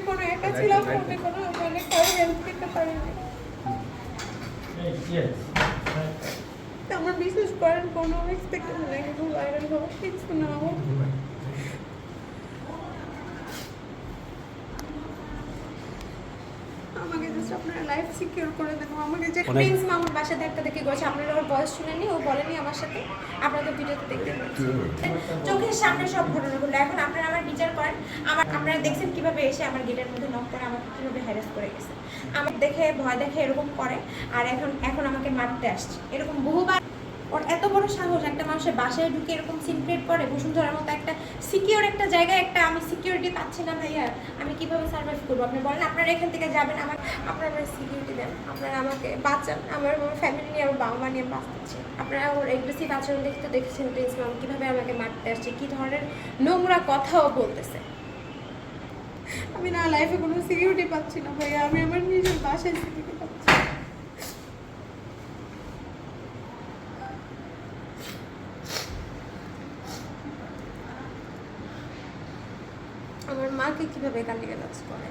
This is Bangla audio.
কোনো একা ছিলাম, আমি কোনো মানে কারো হেল্প করতে পারিনি। আমার বিশ্বাস করেন কোনো এক্সপেক্টেশন নাই কিছু ভাইরাল হোক, কিছু না হোক। আমাকে জাস্ট আপনারা লাইফ সিকিউর করে দেন। আমাকে যে প্রিন্স মামুর বাসা দেখে গেছে, আপনারা ওর বয়স শুনেনি, ও বলেনি আমার সাথে, আপনারা তো ভিডিওতে দেখতে পাচ্ছেন চোখের সামনে সব ঘটনাগুলো। এখন আপনারা আমার বিচার করেন। আপনারা দেখছেন কিভাবে এসে আমার গেটের মধ্যে নক করে আমাকে কিভাবে হ্যারাস করে গেছে, আমার দেখে ভয় দেখে এরকম করে, আর এখন আমাকে মারতে আসছে এরকম বহুবার। ওর এত বড় সাহস, একটা মানুষের বাসায় ঢুকে এরকম সিন ক্রিয়েট করে, বসুন্ধরার মতো একটা সিকিউর একটা জায়গায় একটা আমি সিকিউরিটি পাচ্ছি না ভাইয়া, আমি কিভাবে সার্ভাইভ করবো? আপনি বলেন, আপনারা এখান থেকে যাবেন, আপনারা আমার সিকিউরিটি দেন, আপনারা আমাকে বাঁচান, আমার ফ্যামিলি নিয়ে আমার বাবা মা নিয়ে বাঁচতেছে। আপনারা ওর এগ্রেসিভ আচরণ দেখতে দেখেছেন প্রিন্স মাম কীভাবে আমাকে মারতে আসছে, কী ধরনের নোংরা কথাও বলতেছে। আমি না লাইফে কোনো সিকিউরিটি পাচ্ছি না ভাইয়া, আমি আমার নিজের বাসায় সিকিউরিটি পাচ্ছি। আমার মাকে কিভাবে গালিগালাজ করে।